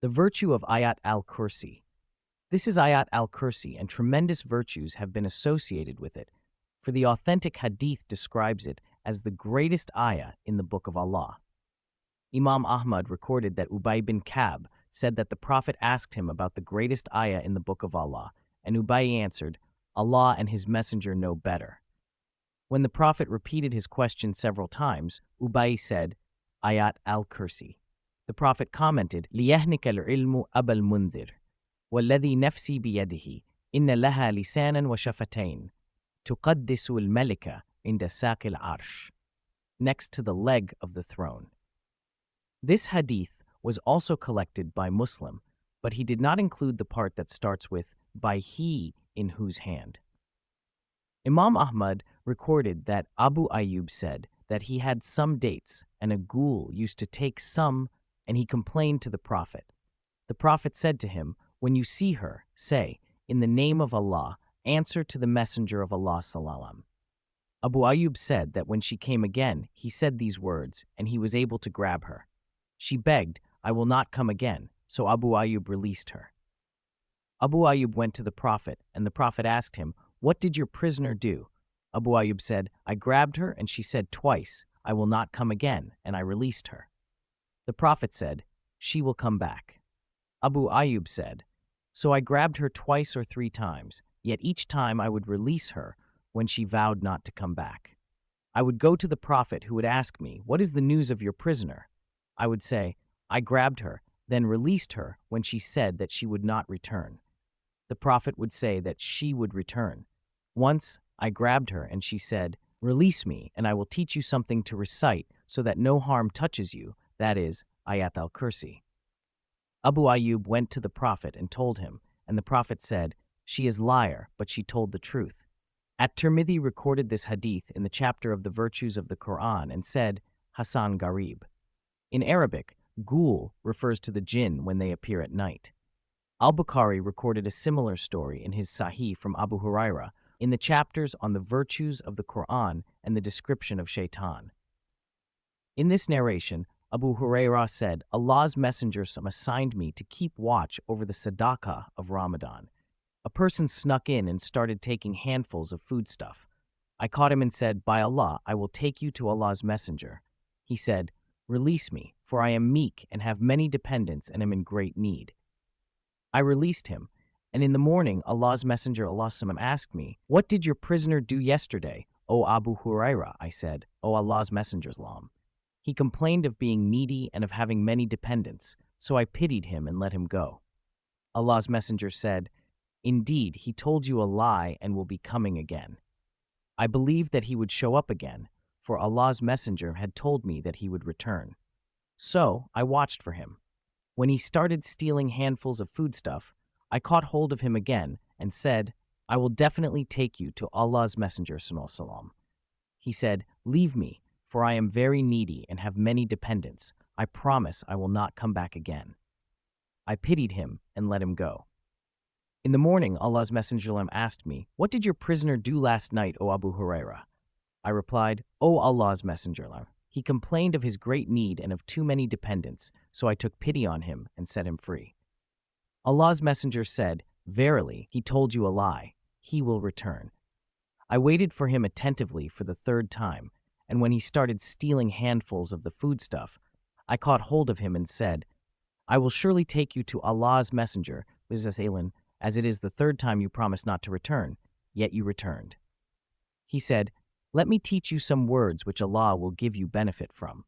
The virtue of Ayat al-Kursi. This is Ayat al-Kursi, and tremendous virtues have been associated with it, for the authentic hadith describes it as the greatest ayah in the Book of Allah. Imam Ahmad recorded that Ubay bin Ka'b said that the Prophet asked him about the greatest ayah in the Book of Allah, and Ubay answered, Allah and His Messenger know better. When the Prophet repeated his question several times, Ubay said, Ayat al-Kursi. The Prophet commented, لِيَهْنِكَ الْعِلْمُ أَبَا الْمُنذِرِ وَالَّذِي نَفْسِي بِيَدِهِ إِنَّ لَهَا لِسَانًا وَشَفَتَيْنِ تُقَدِّسُ الْمَلِكَ عِنْدَ سَاقِ الْعَرْشِ, next to the leg of the throne. This hadith was also collected by Muslim, but he did not include the part that starts with, by he in whose hand. Imam Ahmad recorded that Abu Ayyub said that he had some dates and a ghoul used to take some, and he complained to the Prophet. The Prophet said to him, when you see her, say, in the name of Allah, answer to the Messenger of Allah sallallahu. Abu Ayyub said that when she came again, he said these words, and he was able to grab her. She begged, I will not come again, so Abu Ayyub released her. Abu Ayyub went to the Prophet, and the Prophet asked him, what did your prisoner do? Abu Ayyub said, I grabbed her, and she said twice, I will not come again, and I released her. The Prophet said, she will come back. Abu Ayyub said, so I grabbed her twice or 3 times, yet each time I would release her when she vowed not to come back. I would go to the Prophet, who would ask me, what is the news of your prisoner? I would say, I grabbed her, then released her when she said that she would not return. The Prophet would say that she would return. Once I grabbed her and she said, release me and I will teach you something to recite so that no harm touches you, that is, Ayat al-Kursi. Abu Ayyub went to the Prophet and told him, and the Prophet said, she is liar, but she told the truth. At-Tirmidhi recorded this hadith in the chapter of the virtues of the Quran and said, Hasan Garib. In Arabic, ghoul refers to the jinn when they appear at night. Al-Baqarah recorded a similar story in his Sahih from Abu Hurairah in the chapters on the virtues of the Quran and the description of Shaitan. In this narration, Abu Hurairah said, Allah's Messenger assigned me to keep watch over the sadaqah of Ramadan. A person snuck in and started taking handfuls of foodstuff. I caught him and said, by Allah, I will take you to Allah's Messenger. He said, release me, for I am meek and have many dependents and am in great need. I released him, and in the morning Allah's Messenger asked me, what did your prisoner do yesterday, O Abu Hurairah? I said, O Allah's Messenger. He complained of being needy and of having many dependents, so I pitied him and let him go. Allah's Messenger said, indeed, he told you a lie and will be coming again. I believed that he would show up again, for Allah's Messenger had told me that he would return. So I watched for him. When he started stealing handfuls of foodstuff, I caught hold of him again and said, I will definitely take you to Allah's Messenger. He said, leave me, for I am very needy and have many dependents. I promise I will not come back again. I pitied him and let him go. In the morning, Allah's Messenger asked me, what did your prisoner do last night, O Abu Hurairah? I replied, O Allah's Messenger, he complained of his great need and of too many dependents, so I took pity on him and set him free. Allah's Messenger said, verily, he told you a lie. He will return. I waited for him attentively for the 3rd time, and when he started stealing handfuls of the foodstuff, I caught hold of him and said, I will surely take you to Allah's Messenger, as it is the 3rd time you promised not to return, yet you returned. He said, let me teach you some words which Allah will give you benefit from.